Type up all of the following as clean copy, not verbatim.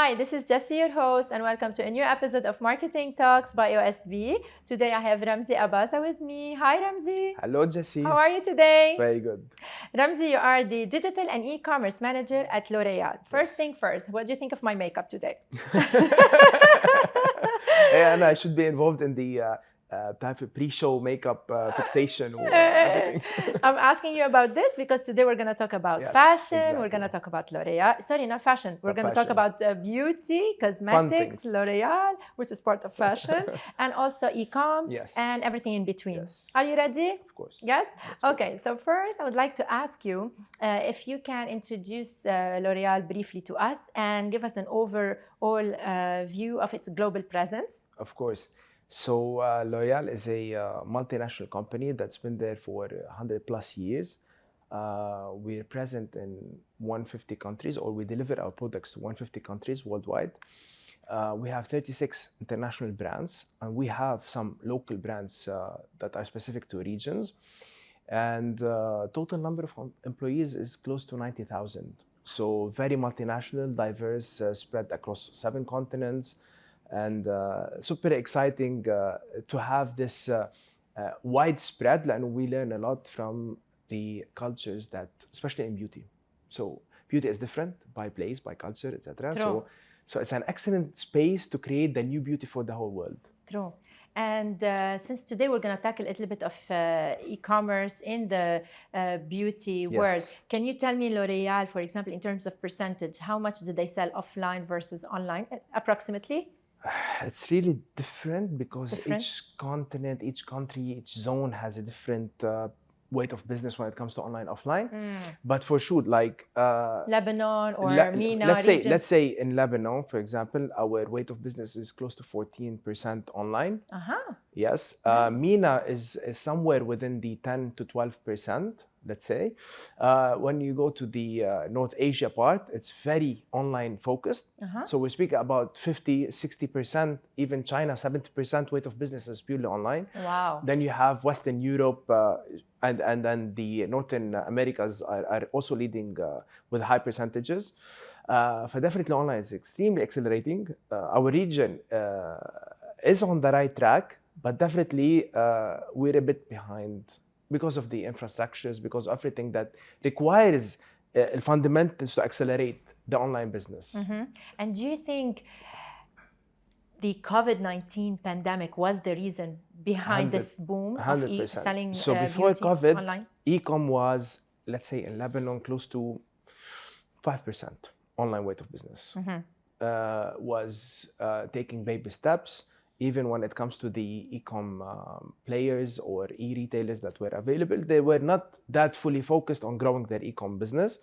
Hi, this is Jessie, your host, and welcome to a new episode of Marketing Talks by OSB. Today I have Ramzi Abaza with me. Hi, Ramzi. Hello, Jessie. How are you today? Very good. Ramzi, you are the digital and e-commerce manager at L'Oreal. First thing first, what do you think of my makeup today? And I should be involved in the type of pre-show makeup fixation or everything. I'm asking you about this because today we're going to talk about Yes, fashion. exactly. We're going to talk about L'Oreal. Sorry, not fashion. We're Not going to talk fashion. about beauty, cosmetics, things. L'Oreal, which is part of fashion, and also e-com Yes. and everything in between. Yes. Are you ready? Of course. Yes? Let's go. Okay, so first I would like to ask you if you can introduce L'Oreal briefly to us and give us an overall view of its global presence. Of course. So L'Oreal is a multinational company that's been there for 100 plus years. We're present in 150 countries, or we deliver our products to 150 countries worldwide. We have 36 international brands, and we have some local brands that are specific to regions. And total number of employees is close to 90,000. So very multinational, diverse, spread across 7 continents. And super exciting to have this widespread, and we learn a lot from the cultures that, especially in beauty. So beauty is different by place, by culture, etc. True. So it's an excellent space to create the new beauty for the whole world. True. And since today we're going to tackle a little bit of e-commerce in the beauty world, can you tell me L'Oreal, for example, in terms of percentage, how much do they sell offline versus online approximately? It's really different because each continent, each country, each zone has a different weight of business when it comes to online, offline. But for sure, like Lebanon or MENA let's say in Lebanon, for example, our weight of business is close to 14% online. Yes. Nice. MENA is somewhere within the 10 to 12%. Let's say. When you go to the North Asia part, it's very online focused. So we speak about 50, 60%, even China, 70% weight of business is purely online. Wow. Then you have Western Europe and then the Northern Americas are also leading with high percentages. For definitely online is extremely accelerating. Our region is on the right track, but definitely we're a bit behind because of the infrastructures, because of everything that requires fundamentals to accelerate the online business. And do you think the COVID-19 pandemic was the reason behind this boom of selling So before beauty COVID, online? e-com was, let's say in Lebanon, close to 5% online weight of business. Was taking baby steps. Even when it comes to the e-com players or e-retailers that were available, they were not that fully focused on growing their e-com business.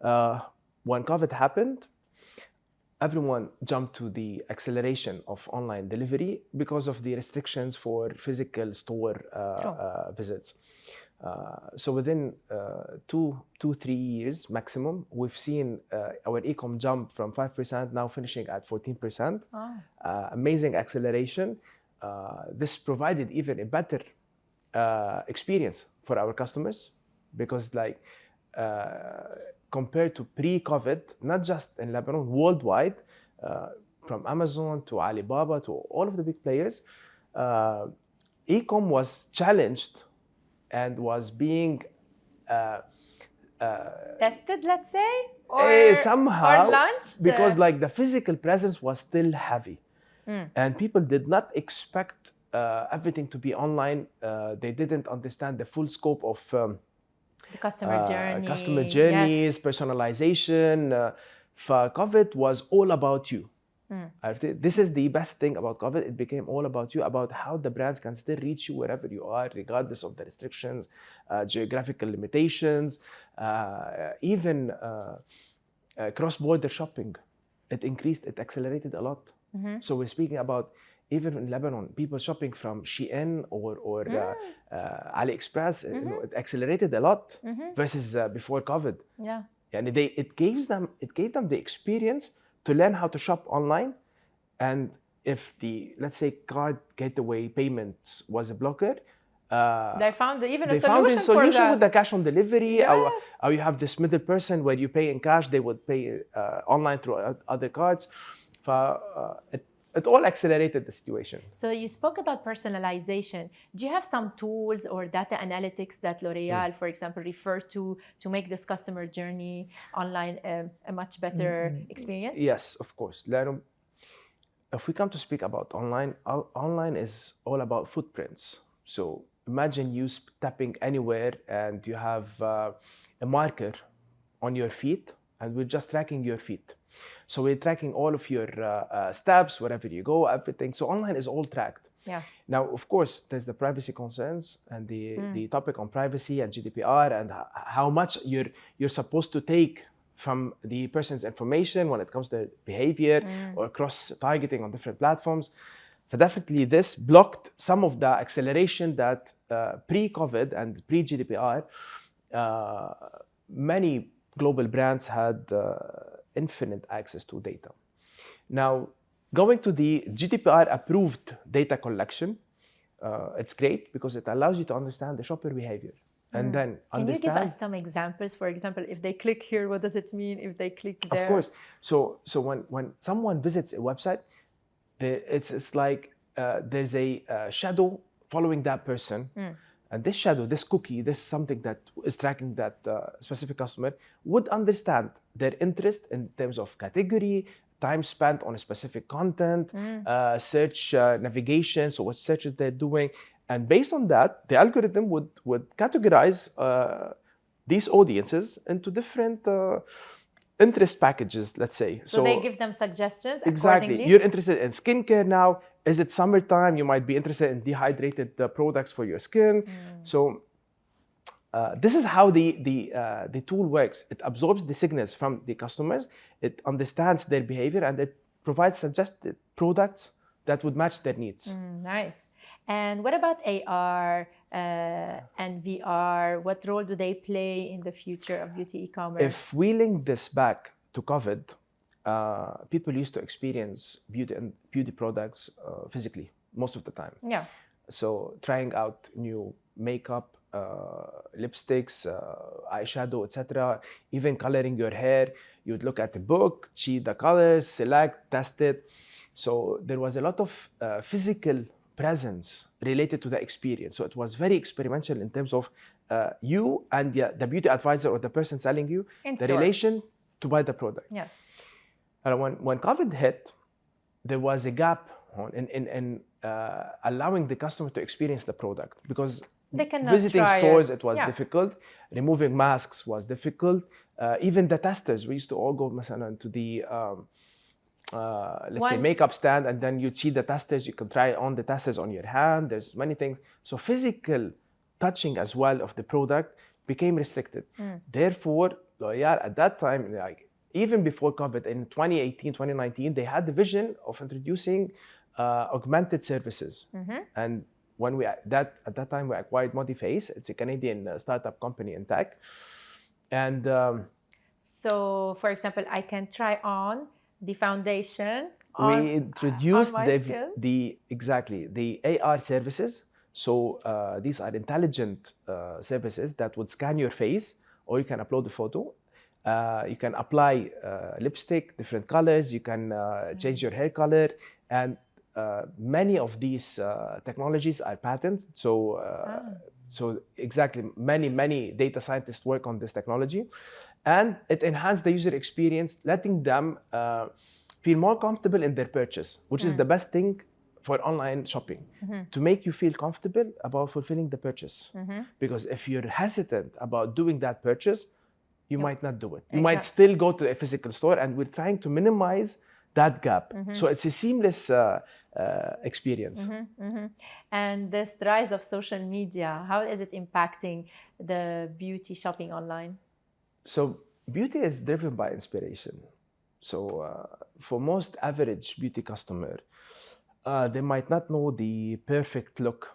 When COVID happened, everyone jumped to the acceleration of online delivery because of the restrictions for physical store visits. So within 2-3 years maximum, we've seen our e-com jump from 5% now finishing at 14%. Amazing acceleration. This provided even a better experience for our customers because, like, compared to pre-COVID, not just in Lebanon, worldwide, from Amazon to Alibaba to all of the big players, e-com was challenged and was being tested, let's say, or somehow or launched because like the physical presence was still heavy, and people did not expect everything to be online. They didn't understand the full scope of the customer journeys, personalization. COVID was all about you. This is the best thing about COVID. It became all about you, about how the brands can still reach you wherever you are, regardless of the restrictions, geographical limitations, even cross-border shopping. It increased, it accelerated a lot. So we're speaking about, even in Lebanon, people shopping from Shein or AliExpress, it accelerated a lot versus before COVID. Yeah. And it gave them the experience to learn how to shop online. And if the, let's say, card gateway payments was a blocker, they found even they a found solution a solution for that. with the cash on delivery. Yes. Or you have this middle person where you pay in cash, they would pay online through other cards. It all accelerated the situation. So you spoke about personalization. Do you have some tools or data analytics that L'Oréal, for example, refer to make this customer journey online a much better experience? Yes, of course. If we come to speak about online, online is all about footprints. So imagine you tapping anywhere and you have a marker on your feet, and we're just tracking your feet. So we're tracking all of your steps, wherever you go, everything. So online is all tracked. Yeah. Now, of course, there's the privacy concerns and the topic on privacy and GDPR and how much you're supposed to take from the person's information when it comes to behavior or cross-targeting on different platforms. So definitely this blocked some of the acceleration that pre-COVID and pre-GDPR, many global brands had infinite access to data. Now, going to the GDPR-approved data collection, it's great because it allows you to understand the shopper behavior. And then Can you give us some examples? For example, if they click here, what does it mean? If they click there? Of course. So when someone visits a website, it's like there's a shadow following that person. And this shadow, this cookie, this something that is tracking that specific customer would understand their interest in terms of category, time spent on a specific content, search navigation, so what searches they're doing. And based on that, the algorithm would categorize these audiences into different interest packages, let's say. So they give them suggestions exactly. Accordingly? You're interested in skincare now. Is it summertime? You might be interested in dehydrated products for your skin. So this is how the tool works. It absorbs the signals from the customers. It understands their behavior and it provides suggested products that would match their needs. Nice. And what about AR and VR? What role do they play in the future of beauty e-commerce? If we link this back to COVID, people used to experience beauty products physically most of the time. Yeah. So trying out new makeup, lipsticks, eyeshadow, etc. Even coloring your hair, you would look at the book, see the colors, select, test it. So there was a lot of physical presence related to the experience. So it was very experimental in terms of you and the beauty advisor or the person selling you, the relation to buy the product. Yes. And when COVID hit, there was a gap in allowing the customer to experience the product because visiting stores, it was difficult. Removing masks was difficult. Even the testers, we used to all go to the let's say makeup stand, and then you'd see the testers. You can try on the testers on your hand. There's many things. So physical touching as well of the product became restricted. Therefore, L'Oréal at that time, like even before COVID in 2018, 2019, they had the vision of introducing augmented services. And when at that time we acquired Modiface. It's a Canadian startup company in tech. And so, for example, I can try on the foundation. We introduced the AR services. So these are intelligent services that would scan your face, or you can upload a photo. You can apply lipstick, different colors. You can change your hair color, and many of these technologies are patented. So, so exactly, many data scientists work on this technology, and it enhanced the user experience, letting them feel more comfortable in their purchase, which is the best thing for online shopping, to make you feel comfortable about fulfilling the purchase. Because if you're hesitant about doing that purchase, you might not do it. You might still go to a physical store, and we're trying to minimize that gap. So it's a seamless experience. And this rise of social media, how is it impacting the beauty shopping online? So beauty is driven by inspiration. So for most average beauty customer, they might not know the perfect look.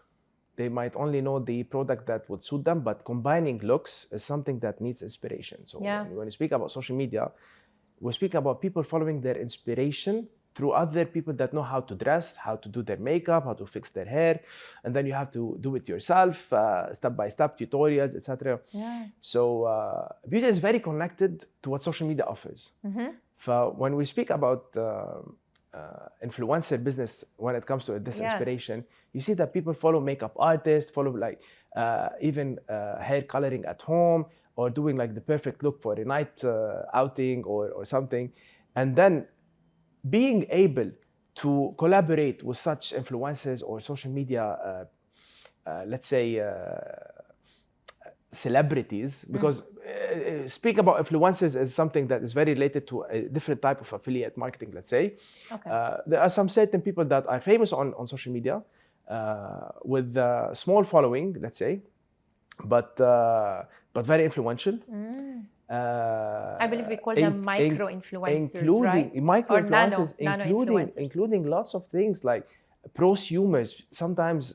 They might only know the product that would suit them, but combining looks is something that needs inspiration. So when we speak about social media, we speak about people following their inspiration through other people that know how to dress, how to do their makeup, how to fix their hair, and then you have to do it yourself, step-by-step tutorials, etc. So beauty is very connected to what social media offers. So when we speak about influencer business when it comes to this inspiration, you see that people follow makeup artists, follow like even hair coloring at home, or doing like the perfect look for a night outing or something. And then being able to collaborate with such influencers or social media, let's say, celebrities, because speak about influencers as something that is very related to a different type of affiliate marketing, let's say. There are some certain people that are famous on social media with a small following, let's say, but very influential. I believe we call them micro-influencers, including right? Micro-influencers, nano-influencers. including lots of things like prosumers. Sometimes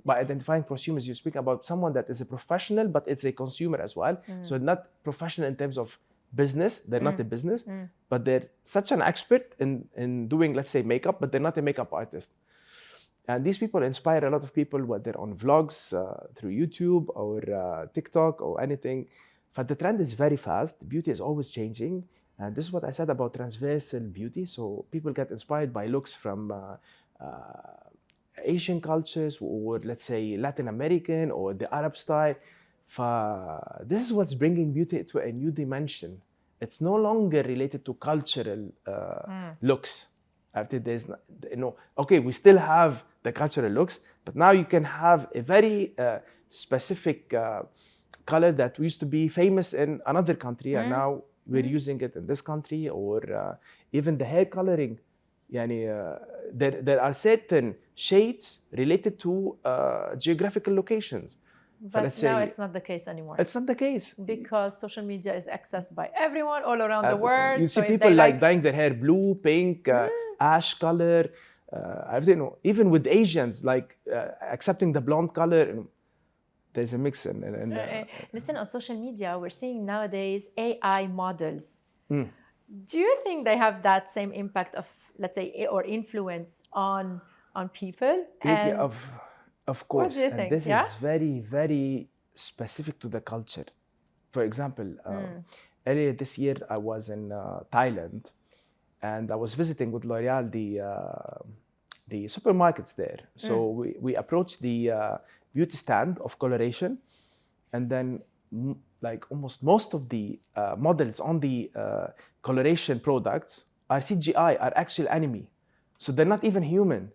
by identifying prosumers, you speak about someone that is a professional, but it's a consumer as well. So not professional in terms of business, they're not a business, but they're such an expert in doing, let's say, makeup, but they're not a makeup artist. And these people inspire a lot of people, whether on vlogs, through YouTube or TikTok or anything. But the trend is very fast. Beauty is always changing. And this is what I said about transversal beauty. So people get inspired by looks from Asian cultures, or let's say Latin American or the Arab style. This is what's bringing beauty to a new dimension. It's no longer related to cultural looks. After there's, okay, we still have the cultural looks, but now you can have a very specific color that used to be famous in another country, and now we're using it in this country, or even the hair coloring. There are certain shades related to geographical locations. But now it's not the case anymore. It's not the case. Because social media is accessed by everyone all around the world. You see people like dyeing their hair blue, pink, ash color. Even with Asians, like accepting the blonde color. There's a mix. Listen, on social media, we're seeing nowadays AI models. Do you think they have that same impact of, let's say, or influence on people? Of course. What do you think? And this is very, very specific to the culture. For example, earlier this year, I was in Thailand, and I was visiting with L'Oreal the supermarkets there. So we approached the beauty stand of coloration, and then like almost most of the models on the coloration products are CGI, are actual anime. So they're not even human.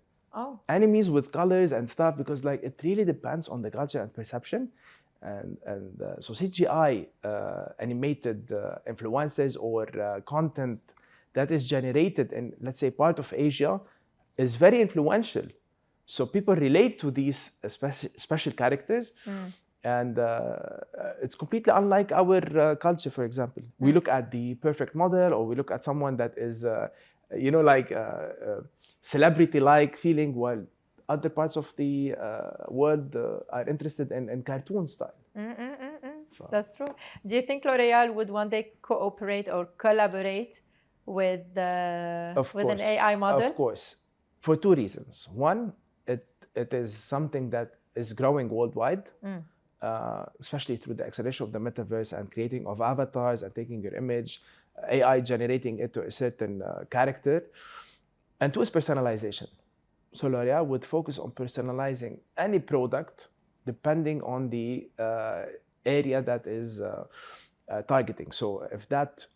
Animes with colors and stuff, because like it really depends on the culture and perception. And so CGI animated influencers or content that is generated in, let's say, part of Asia is very influential. So people relate to these special characters, and it's completely unlike our culture. For example, we look at the perfect model, or we look at someone that is, celebrity-like feeling, while other parts of the world are interested in cartoon style. That's true. Do you think L'Oreal would one day cooperate or collaborate with an AI model? Of course, for two reasons. One, it is something that is growing worldwide, especially through the acceleration of the metaverse and creating of avatars and taking your image, AI generating it to a certain character. And two is personalization. So L'Oreal would focus on personalizing any product depending on the area that is targeting. So if that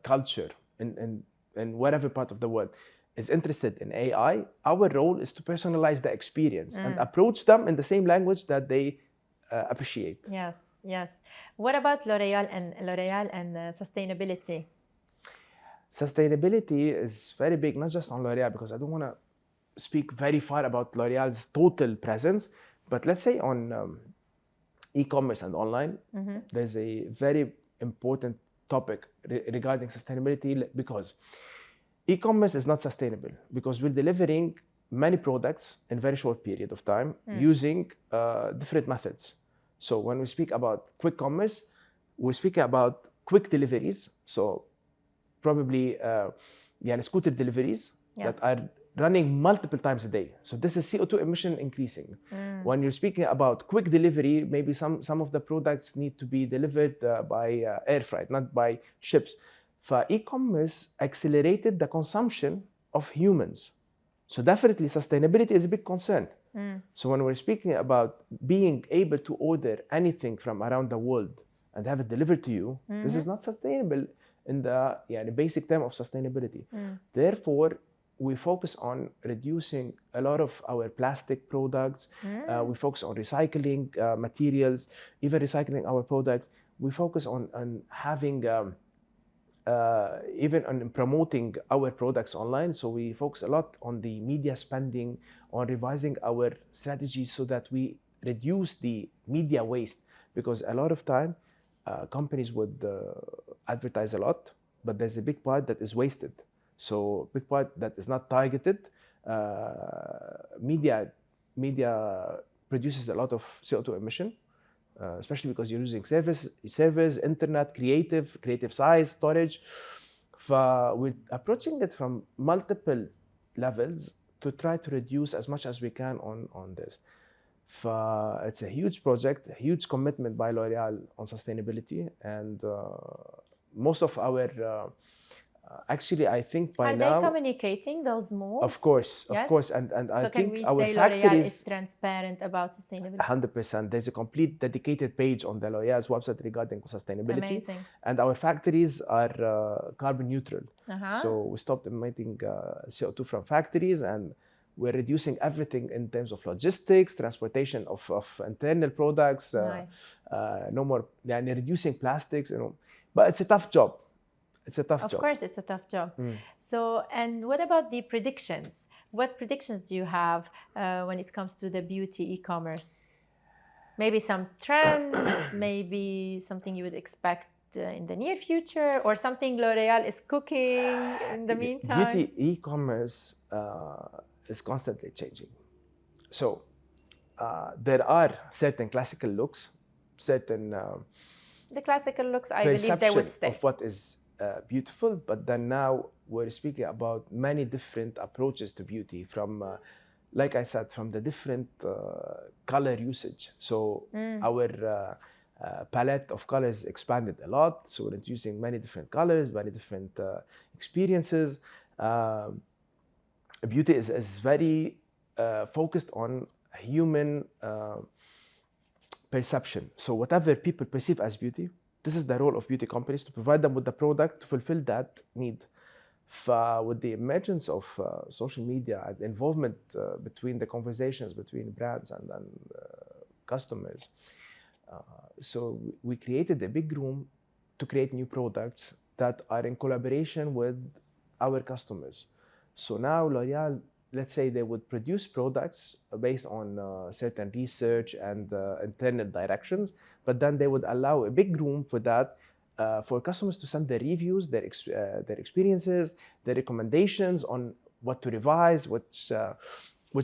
culture in whatever part of the world is interested in AI, our role is to personalize the experience and approach them in the same language that they appreciate. Yes. What about L'Oreal and sustainability? Sustainability is very big, not just on L'Oreal, because I don't want to speak very far about L'Oreal's total presence, but let's say on e-commerce and online, there's a very important topic regarding sustainability, because e-commerce is not sustainable, because we're delivering many products in a very short period of time using different methods. So when we speak about quick commerce, we speak about quick deliveries. So probably scooter deliveries that are running multiple times a day. So this is CO2 emission increasing. When you're speaking about quick delivery, maybe some of the products need to be delivered by air freight, not by ships. E-commerce accelerated the consumption of humans. So definitely sustainability is a big concern. So when we're speaking about being able to order anything from around the world and have it delivered to you, this is not sustainable in the basic term of sustainability. Therefore, we focus on reducing a lot of our plastic products. We focus on recycling materials, even recycling our products. We focus on having even on promoting our products online. So we focus a lot on the media spending, on revising our strategies so that we reduce the media waste. Because a lot of time, companies would advertise a lot, but there's a big part that is wasted. So big part that is not targeted. Media produces a lot of CO2 emission. Especially because you're using servers, internet, creative size, storage. We're approaching it from multiple levels to try to reduce as much as we can on this. It's a huge project, a huge commitment by L'Oréal on sustainability, and most of our actually, I think by now... Are they communicating those moves? Of course, yes? of course. And so I think can we our say factories... L'Oréal is transparent about sustainability? 100%. There's a complete dedicated page on the L'Oréal's website regarding sustainability. Amazing. And our factories are carbon neutral. So we stopped emitting CO2 from factories, and we're reducing everything in terms of logistics, transportation of internal products. No more reducing plastics. But it's a tough job. Of course, it's a tough job. So, and what about the predictions? What predictions do you have when it comes to the beauty e-commerce? Maybe some trends, maybe something you would expect in the near future, or something L'Oréal is cooking in the meantime? Beauty e-commerce is constantly changing. So there are certain classical looks, certain the classical looks, I believe they would stay. Of what is beautiful, but then now we're speaking about many different approaches to beauty from, like I said, from the different color usage. So our palette of colors expanded a lot. So we're introducing many different colors, many different experiences. Beauty is very focused on human perception. So whatever people perceive as beauty, this is the role of beauty companies, to provide them with the product to fulfill that need. With the emergence of social media and involvement between the conversations between brands and customers, so we created a big room to create new products that are in collaboration with our customers. So now L'Oréal, let's say they would produce products based on certain research and internal directions, but then they would allow a big room for that, for customers to send their reviews, their experiences, their recommendations on what to revise, which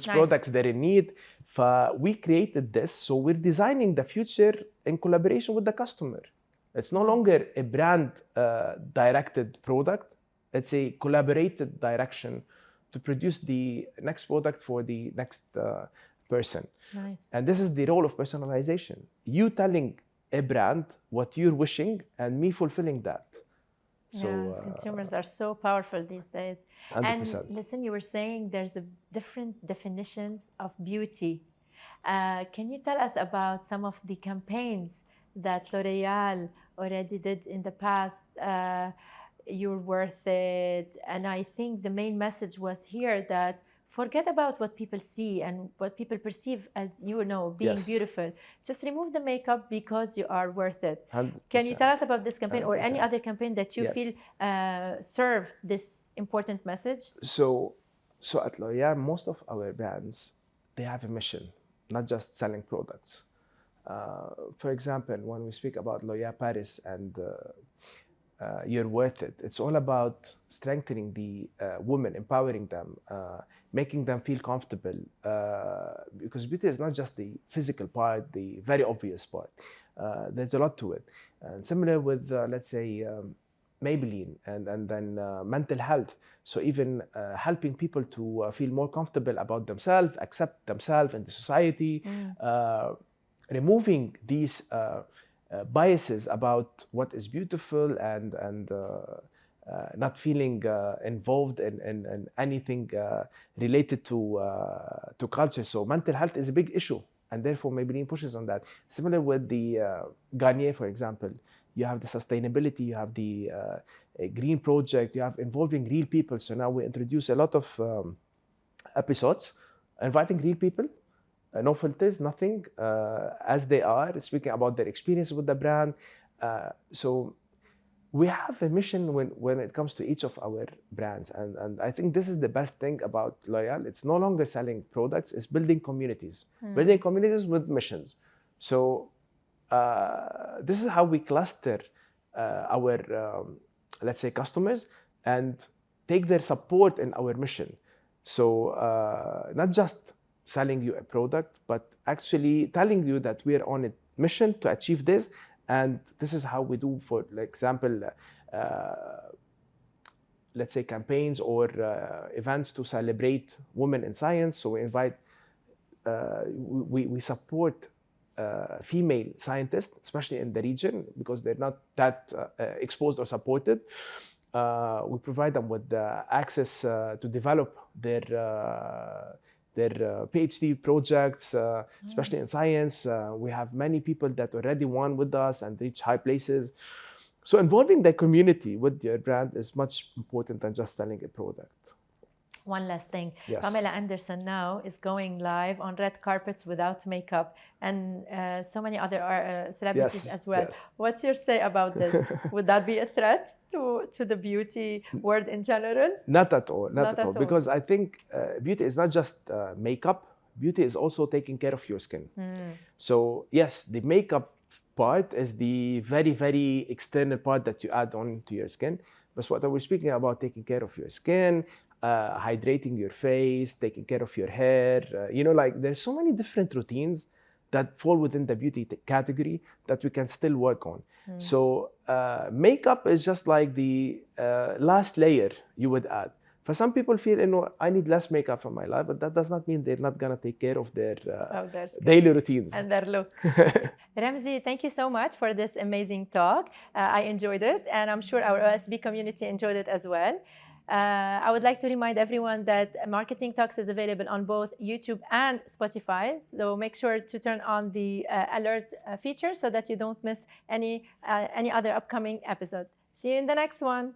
products they're in need. We created this, so we're designing the future in collaboration with the customer. It's no longer a brand directed product. It's a collaborated direction to produce the next product for the next person. And this is the role of personalization. You telling a brand what you're wishing and me fulfilling that. So consumers are so powerful these days. 100%. And listen, you were saying there's different definitions of beauty. Can you tell us about some of the campaigns that L'Oréal already did in the past? You're worth it. And I think the main message was here that forget about what people see and what people perceive as, being beautiful. Just remove the makeup because you are worth it. 100%. Can you tell us about this campaign 100%. Or any other campaign that you feel serve this important message? So at L'Oréal, most of our brands, they have a mission, not just selling products. For example, when we speak about L'Oréal Paris and you're worth it, it's all about strengthening the women, empowering them, making them feel comfortable, because beauty is not just the physical part, the very obvious part. There's a lot to it. And similar with, let's say, Maybelline and then mental health. So even helping people to feel more comfortable about themselves, accept themselves in the society, removing these biases about what is beautiful and not feeling involved in anything related to culture. So mental health is a big issue, and therefore Maybelline pushes on that. Similar with the Garnier, for example, you have the sustainability, you have the green project, you have involving real people. So now we introduce a lot of episodes inviting real people, no filters, nothing, as they are, speaking about their experience with the brand. So we have a mission when it comes to each of our brands. And I think this is the best thing about L'Oréal. It's no longer selling products, it's building communities, building communities with missions. So this is how we cluster our, let's say, customers and take their support in our mission. So not just selling you a product, but actually telling you that we are on a mission to achieve this. And this is how we do, for example, let's say campaigns or events to celebrate women in science. So we invite, we support female scientists, especially in the region, because they're not that exposed or supported. We provide them with access to develop their PhD projects, especially in science. We have many people that already won with us and reach high places. So involving the community with your brand is much important than just selling a product. One last thing. Yes. Pamela Anderson now is going live on red carpets without makeup, and so many other celebrities as well. Yes. What's your say about this? Would that be a threat to the beauty world in general? Not at all. Not at all. Because I think beauty is not just makeup. Beauty is also taking care of your skin. So yes, the makeup part is the very, very external part that you add on to your skin. But what we're speaking about, taking care of your skin, hydrating your face, taking care of your hair. Like there's so many different routines that fall within the beauty category that we can still work on. So makeup is just like the last layer you would add. For some people feel, I need less makeup for my life, but that does not mean they're not gonna take care of their daily routines. And their look. Ramzi, thank you so much for this amazing talk. I enjoyed it, and I'm sure our OSB community enjoyed it as well. I would like to remind everyone that Marketing Talks is available on both YouTube and Spotify. So make sure to turn on the alert feature so that you don't miss any other upcoming episode. See you in the next one.